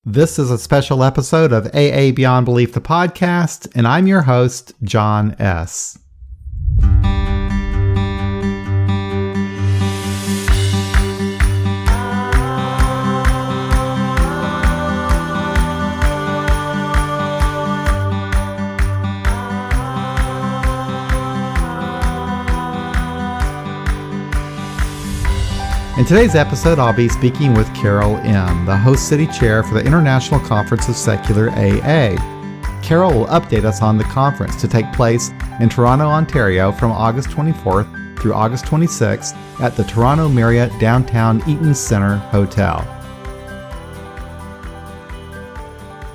This is a special episode of AA Beyond Belief, the podcast, and I'm your host, John S. In today's episode, I'll be speaking with Carol M., the host city chair for the International Conference of Secular AA. Carol will update us on the conference to take place in Toronto, Ontario from August 24th through August 26th at the Toronto Marriott Downtown Eaton Centre Hotel.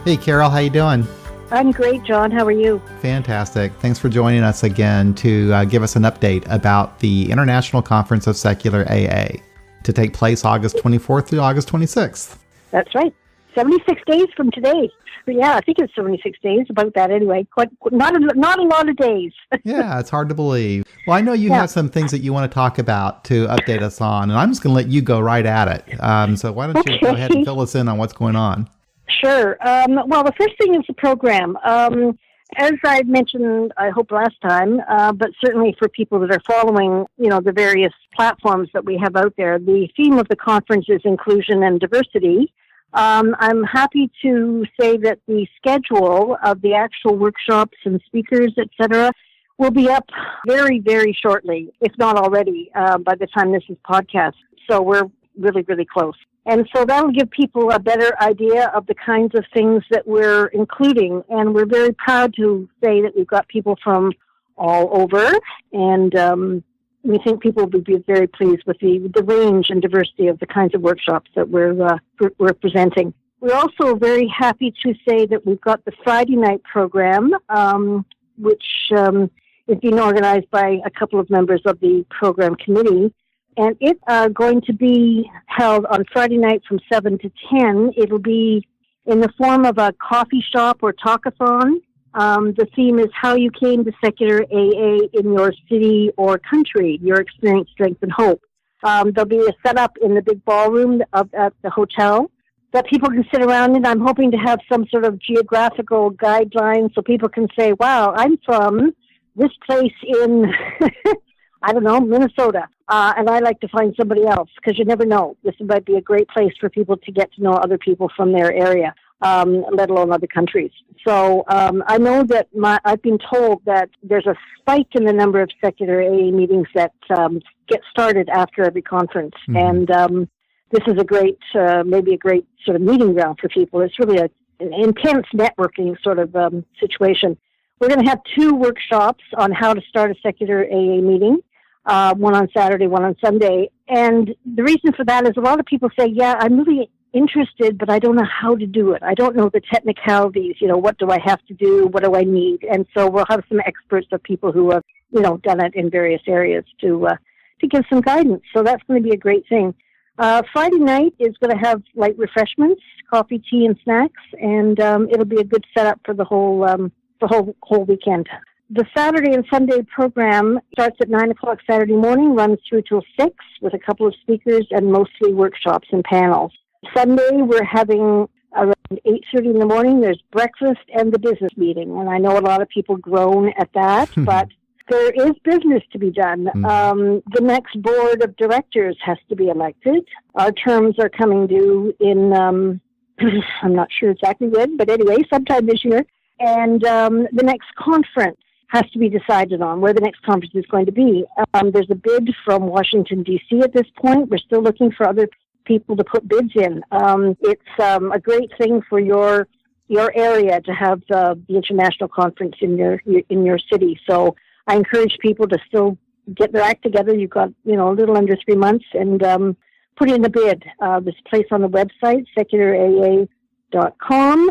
Hey Carol, how you doing? I'm great, John. How are you? Fantastic. Thanks for joining us again to give us an update about the International Conference of Secular AA, to take place August 24th through August 26th. That's right. 76 days from today. Yeah, I think it's 76 days, about that anyway. Not a lot of days. Yeah, it's hard to believe. Well, I know you have some things that you want to talk about to update us on, and I'm just going to let you go right at it. So why don't you go ahead and fill us in on what's going on? Sure. Well, the first thing is the program. As I mentioned, I hope last time, but certainly for people that are following, the various platforms that we have out there, the theme of the conference is inclusion and diversity. I'm happy to say that the schedule of the actual workshops and speakers, etc., will be up very, very shortly, if not already, by the time this is podcast. So we're really, really close. And so that'll give people a better idea of the kinds of things that we're including. And we're very proud to say that we've got people from all over. And we think people will be very pleased with the range and diversity of the kinds of workshops that we're presenting. We're also very happy to say that we've got the Friday night program, which is being organized by a couple of members of the program committee. And it's going to be held on Friday night from 7 to 10. It'll be in the form of a coffee shop or talkathon. The theme is how you came to secular AA in your city or country, your experience, strength, and hope. There'll be a setup in the big ballroom at the hotel that people can sit around in. I'm hoping to have some sort of geographical guidelines so people can say, wow, I'm from this place in... I don't know, Minnesota, and I like to find somebody else, because you never know. This might be a great place for people to get to know other people from their area, let alone other countries. So I know that I've been told that there's a spike in the number of secular AA meetings that get started after every conference, and this is a great, maybe a great sort of meeting ground for people. It's really an intense networking sort of situation. We're going to have 2 workshops on how to start a secular AA meeting. One on Saturday, one on Sunday. And the reason for that is a lot of people say, yeah, I'm really interested, but I don't know how to do it. I don't know the technicalities. What do I have to do? What do I need? And so we'll have some experts of people who have, done it in various areas to give some guidance. So that's going to be a great thing. Friday night is going to have light refreshments, coffee, tea, and snacks. And it'll be a good setup for the whole weekend. The Saturday and Sunday program starts at 9 o'clock Saturday morning, runs through till 6 with a couple of speakers and mostly workshops and panels. Sunday, we're having around 8:30 in the morning. There's breakfast and the business meeting. And I know a lot of people groan at that, but there is business to be done. The next board of directors has to be elected. Our terms are coming due in, I'm not sure exactly when, but anyway, sometime this year. And the next conference has to be decided on, where the next conference is going to be. There's a bid from Washington, D.C. at this point. We're still looking for other people to put bids in. It's a great thing for your area to have the international conference in your city. So I encourage people to still get their act together. You've got, a little under 3 months, and put in a bid. There's a place on the website, seculara.com,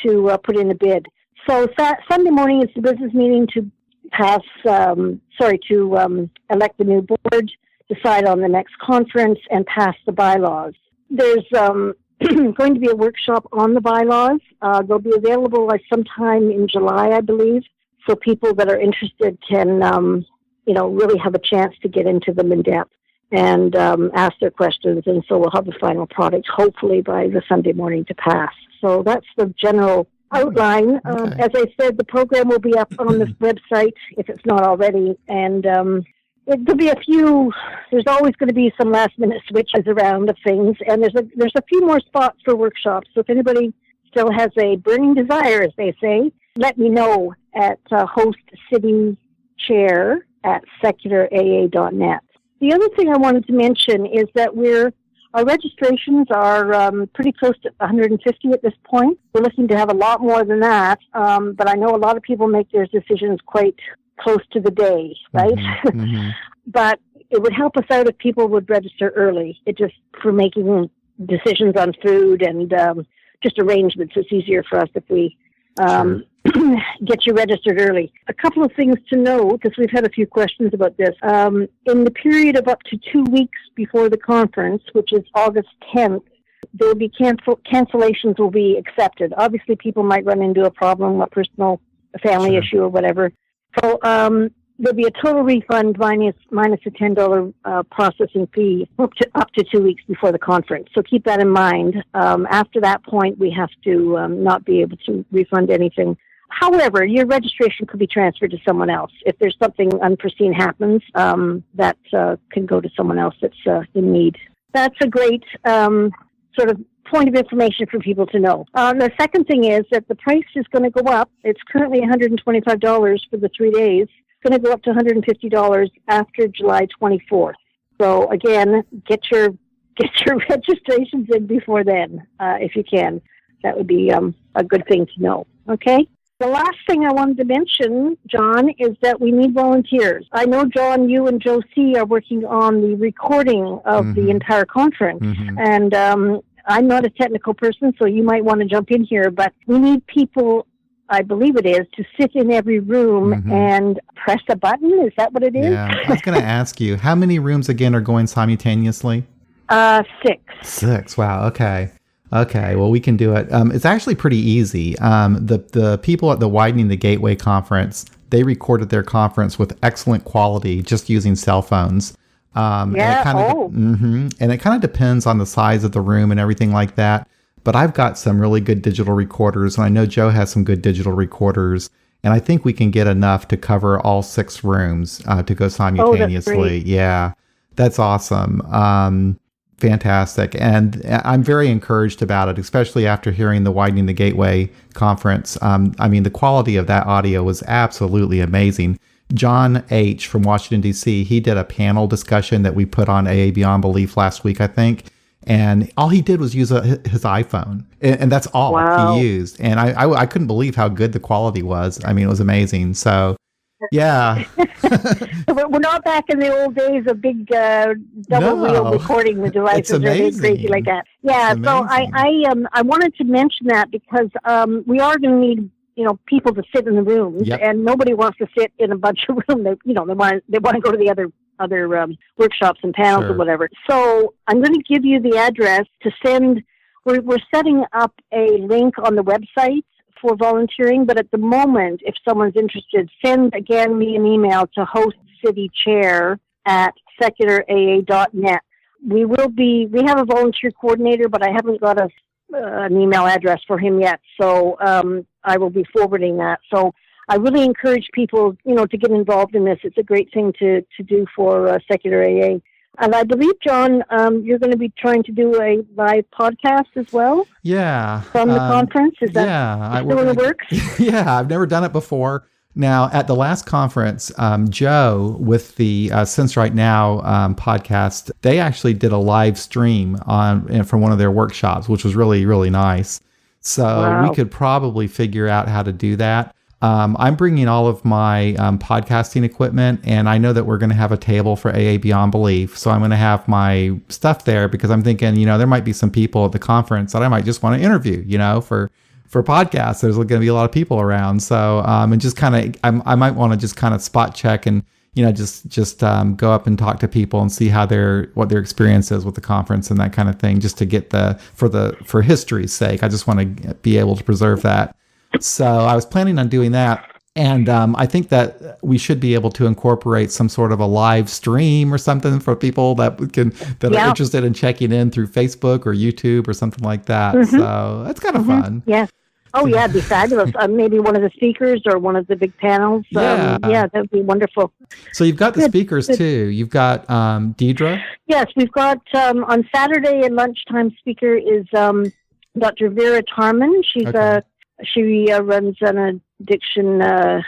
to put in a bid. So Sunday morning is the business meeting to elect the new board, decide on the next conference, and pass the bylaws. There's going to be a workshop on the bylaws. They'll be available sometime in July, I believe, so people that are interested can, really have a chance to get into them in depth and ask their questions. And so we'll have the final product, hopefully, by the Sunday morning to pass. So that's the general outline. Okay. As I said, the program will be up on this website if it's not already, and there'll be there's always going to be some last minute switches around of things, and there's a few more spots for workshops. So if anybody still has a burning desire, as they say, let me know at hostcitychair@secularaa.net. The other thing I wanted to mention is that our registrations are pretty close to 150 at this point. We're looking to have a lot more than that, but I know a lot of people make their decisions quite close to the day, right? Mm-hmm. But it would help us out if people would register early. It just for making decisions on food and just arrangements. It's easier for us if we get you registered early. A couple of things to know, because we've had a few questions about this. In the period of up to 2 weeks before the conference, which is August 10th, there will be cancellations will be accepted. Obviously, people might run into a problem, a family issue or whatever. So there'll be a total refund minus a $10 processing fee up to 2 weeks before the conference. So keep that in mind. After that point, we have to not be able to refund anything. However, your registration could be transferred to someone else. If there's something unforeseen happens, that can go to someone else that's in need. That's a great sort of point of information for people to know. The second thing is that the price is going to go up. It's currently $125 for the 3 days. It's going to go up to $150 after July 24th. So again, get your registrations in before then, if you can. That would be a good thing to know. Okay? The last thing I wanted to mention, John, is that we need volunteers. I know, John, you and Joe C. are working on the recording of the entire conference. And I'm not a technical person, so you might want to jump in here, but we need people, I believe it is, to sit in every room and press a button. Is that what it is? Yeah, I was going to ask you, how many rooms again are going simultaneously? 6. 6, wow, okay. Okay, well, we can do it. It's actually pretty easy. The people at the Widening the Gateway conference, they recorded their conference with excellent quality just using cell phones. And it kind of depends on the size of the room and everything like that. But I've got some really good digital recorders, and I know Joe has some good digital recorders. And I think we can get enough to cover all 6 rooms to go simultaneously. Oh, that's great. Yeah, that's awesome. Fantastic. And I'm very encouraged about it, especially after hearing the Widening the Gateway conference. I mean, the quality of that audio was absolutely amazing. John H. from Washington, D.C., he did a panel discussion that we put on AA Beyond Belief last week, I think. And all he did was use his iPhone. And that's all he used. And I couldn't believe how good the quality was. I mean, it was amazing. So, yeah. We're not back in the old days of big double-wheel recording devices or anything crazy like that. Yeah, so I wanted to mention that because we are going to need people to sit in the rooms, and nobody wants to sit in a bunch of rooms. They want to go to the other workshops and panels or whatever. So I'm going to give you the address to send. We're setting up a link on the website for volunteering, but at the moment, if someone's interested, send again me an email to hostcitychair@secularaa.net. We have a volunteer coordinator, but I haven't got an email address for him yet, so I will be forwarding that. So I really encourage people, to get involved in this. It's a great thing to do for Secular AA. And I believe, John, you're going to be trying to do a live podcast as well? Yeah. From the conference? Is that still in the works? Yeah, I've never done it before. Now, at the last conference, Joe, with the Since Right Now podcast, they actually did a live stream from one of their workshops, which was really, really nice. So we could probably figure out how to do that. I'm bringing all of my podcasting equipment, and I know that we're going to have a table for AA Beyond Belief. So I'm going to have my stuff there because I'm thinking, there might be some people at the conference that I might just want to interview, for podcasts. There's going to be a lot of people around. So, and just kind of, I might want to just kind of spot check and, just go up and talk to people and see what their experience is with the conference and that kind of thing, just to get for history's sake. I just want to be able to preserve that. So I was planning on doing that. And I think that we should be able to incorporate some sort of a live stream or something for people that are interested in checking in through Facebook or YouTube or something like that. Mm-hmm. So that's kind of fun. Yeah. Oh, yeah, it'd be fabulous. Maybe one of the speakers or one of the big panels. Yeah, that would be wonderful. So you've got the speakers too. You've got Deidre. Yes, we've got on Saturday at lunchtime. Speaker is Dr. Vera Tarman. She's she runs an addiction. I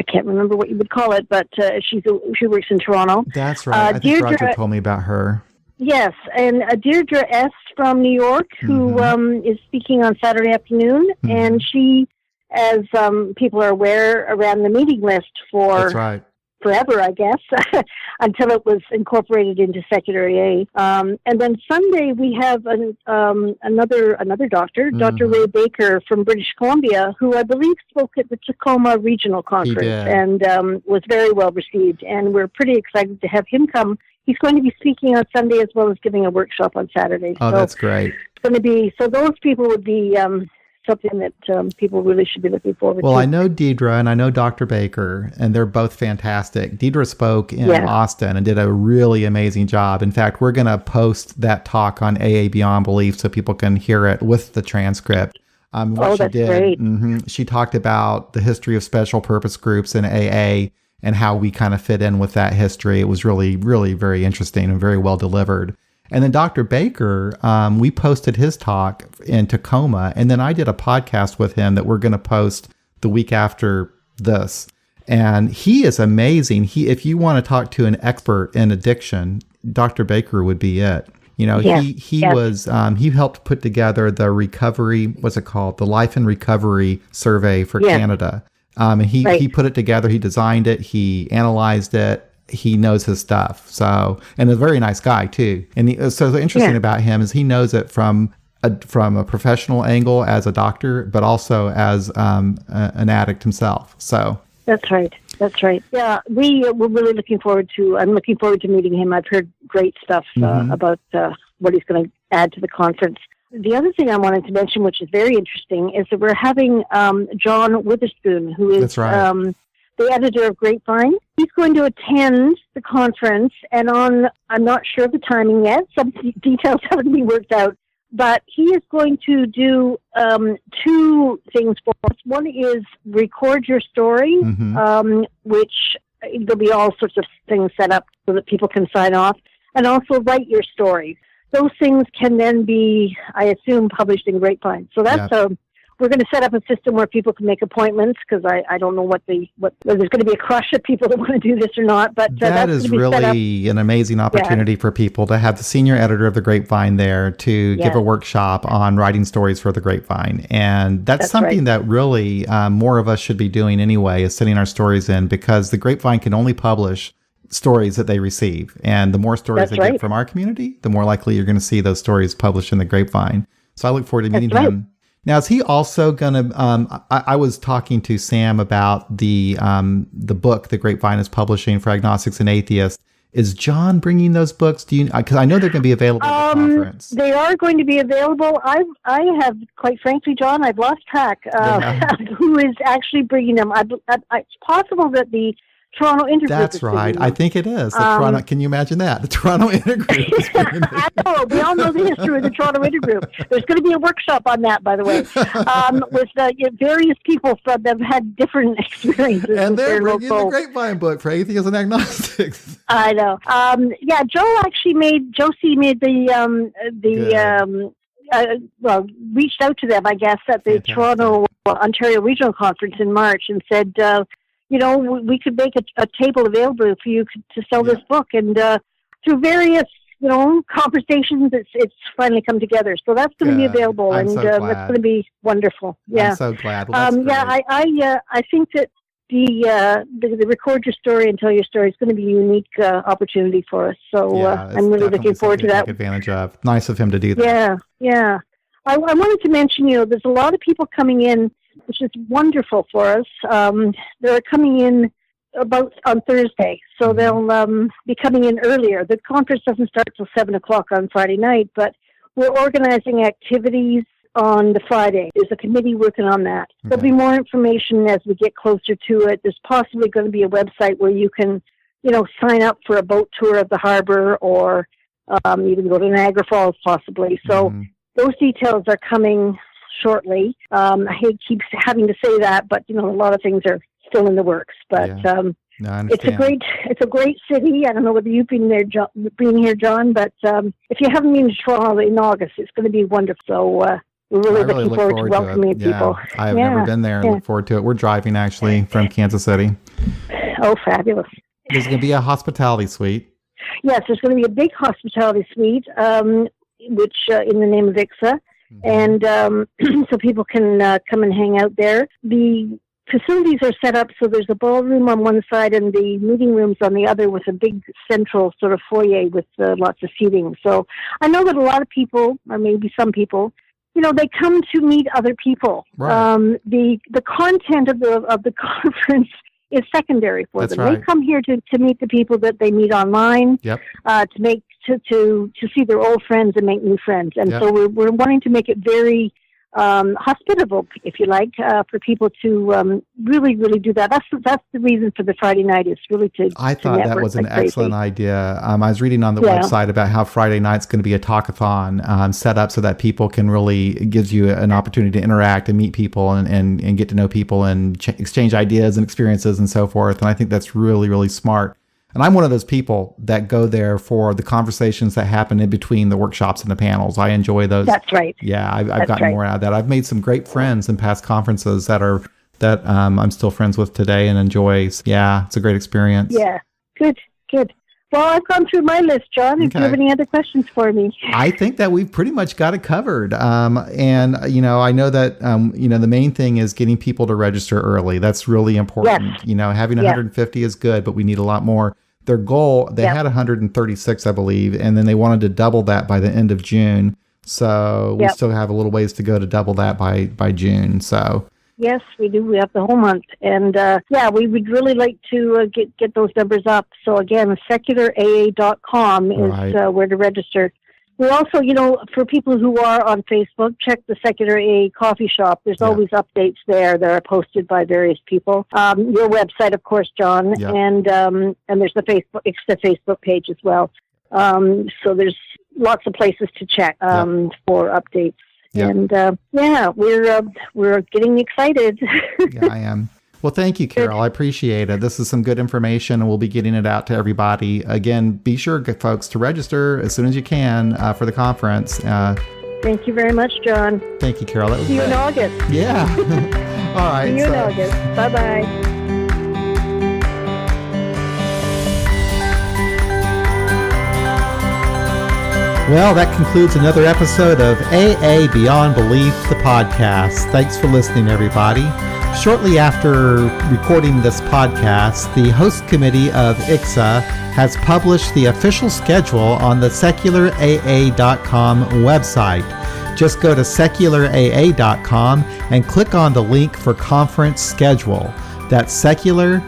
can't remember what you would call it, but she works in Toronto. That's right. I think Roger told me about her. Yes, and Deirdre S. from New York, who is speaking on Saturday afternoon, and she, as people are aware, ran the meeting list for forever, I guess, until it was incorporated into secular AA. And then Sunday we have another doctor, Dr. Ray Baker from British Columbia, who I believe spoke at the Tacoma Regional Conference and was very well received. And we're pretty excited to have him come. He's going to be speaking on Sunday as well as giving a workshop on Saturday. Oh, that's great. It's going to be, so those people would be something that people really should be looking forward to. Well, I know Deidre and I know Dr. Baker, and they're both fantastic. Deidre spoke in Austin and did a really amazing job. In fact, we're going to post that talk on AA Beyond Belief so people can hear it with the transcript. That's great. She talked about the history of special purpose groups in AA and how we kind of fit in with that history. It was really, really very interesting and very well delivered. And then Dr. Baker, we posted his talk in Tacoma, and then I did a podcast with him that we're going to post the week after this. And he is amazing. If you want to talk to an expert in addiction, Dr. Baker would be it. You know, he was he helped put together the recovery, what's it called? The Life and Recovery Survey for Canada. And he put it together. He designed it. He analyzed it. He knows his stuff. So, and a very nice guy too. And so the interesting about him is he knows it from a professional angle as a doctor, but also as an addict himself. So that's right. Yeah, we're really looking forward to. I'm looking forward to meeting him. I've heard great stuff about what he's going to add to the conference. The other thing I wanted to mention, which is very interesting, is that we're having John Witherspoon, who is the editor of Grapevine. He's going to attend the conference, and I'm not sure of the timing yet. Some details haven't been worked out, but he is going to do two things for us. One is record your story, which there'll be all sorts of things set up so that people can sign off, and also write your story. Those things can then be, I assume, published in Grapevine. So that's we're going to set up a system where people can make appointments, because I don't know what there's going to be a crush of people that want to do this or not. But that is really an amazing opportunity for people to have the senior editor of the Grapevine there to give a workshop on writing stories for the Grapevine. And that's something that really more of us should be doing anyway, is sending our stories in, because the Grapevine can only publish stories that they receive. And the more stories they get from our community, the more likely you're going to see those stories published in the Grapevine. So I look forward to meeting him. Now, is he also going to, I was talking to Sam about the book the Grapevine is publishing for agnostics and atheists. Is John bringing those books? Because I know they're going to be available at the conference. They are going to be available. I have, quite frankly, John, I've lost track who is actually bringing them. It's possible that the Toronto Intergroup. That's right. I think it is. Toronto. Can you imagine that? The Toronto Intergroup. I know. We all know the history of the Toronto Intergroup. There's going to be a workshop on that, by the way, with various people that have had different experiences. And they're bringing the Grapevine book for atheists and agnostics. I know. Josie made reached out to them, I guess, at the Toronto Ontario Regional Conference in March and said, we could make a table available for you to sell this book. And through various, conversations, it's finally come together. So that's going to be available, and that's going to be wonderful. Yeah, I'm so glad. Well, I think that the record your story and tell your story is going to be a unique opportunity for us. So I'm really looking forward to that. Take advantage of. Nice of him to do that. Yeah. I wanted to mention, there's a lot of people coming in, which is wonderful for us. They're coming in about on Thursday, so they'll be coming in earlier. The conference doesn't start till 7:00 on Friday night, but we're organizing activities on the Friday. There's a committee working on that. Okay. There'll be more information as we get closer to it. There's possibly going to be a website where you can, sign up for a boat tour of the harbor, or you can go to Niagara Falls possibly. So those details are coming shortly. I keep having to say that, but a lot of things are still in the works. But no, I understand. It's a great city. I don't know whether you've been there, John, but if you haven't been to Toronto in August, it's going to be wonderful. So we're really looking forward to welcoming people. I've never been there and look forward to it. We're driving actually from Kansas City. Oh, fabulous. There's going to be a hospitality suite. Yes, there's going to be a big hospitality suite, which in the name of ICSA. And so people can come and hang out there. The facilities are set up so there's a ballroom on one side and the meeting rooms on the other, with a big central sort of foyer with lots of seating. So I know that a lot of people, or maybe some people, they come to meet other people. Right. The content of the conference is secondary for them. Right. They come here to meet the people that they meet online. Yep. To see their old friends and make new friends. And so we're wanting to make it very hospitable, if you like, for people to really, really do that. That's the reason for the Friday night, is really to I thought that was an excellent idea. I was reading on the website about how Friday night's going to be a talkathon set up so that people can really, it gives you an opportunity to interact and meet people and get to know people and exchange ideas and experiences and so forth. And I think that's really, really smart. And I'm one of those people that go there for the conversations that happen in between the workshops and the panels. I enjoy those. That's right. Yeah, I've gotten more out of that. I've made some great friends in past conferences that I'm still friends with today and enjoy. Yeah, it's a great experience. Yeah, good. Well, I've gone through my list, John. If you have any other questions for me. I think that we've pretty much got it covered. And, I know that, the main thing is getting people to register early. That's really important. Yes. Having 150 is good, but we need a lot more. Their goal, they had 136, I believe, and then they wanted to double that by the end of June. So we still have a little ways to go to double that by June. So. Yes, we do. We have the whole month. And, we would really like to get those numbers up. So, again, seculara.com is where to register. We also, for people who are on Facebook, check the Secular AA Coffee Shop. There's always updates there that are posted by various people. Your website, of course, John, and there's the Facebook page as well. So there's lots of places to check for updates. Yep. And we're getting excited. Yeah, I am. Well, thank you, Carol. I appreciate it. This is some good information, and we'll be getting it out to everybody. Again, be sure, folks, to register as soon as you can for the conference. Thank you very much, John. Thank you, Carol. That was See you in August. Yeah. All right. See you in August. Bye-bye. Well, that concludes another episode of AA Beyond Belief, the podcast. Thanks for listening, everybody. Shortly after recording this podcast, the host committee of ICSA has published the official schedule on the seculara.com website. Just go to seculara.com and click on the link for conference schedule. That's seculara.com.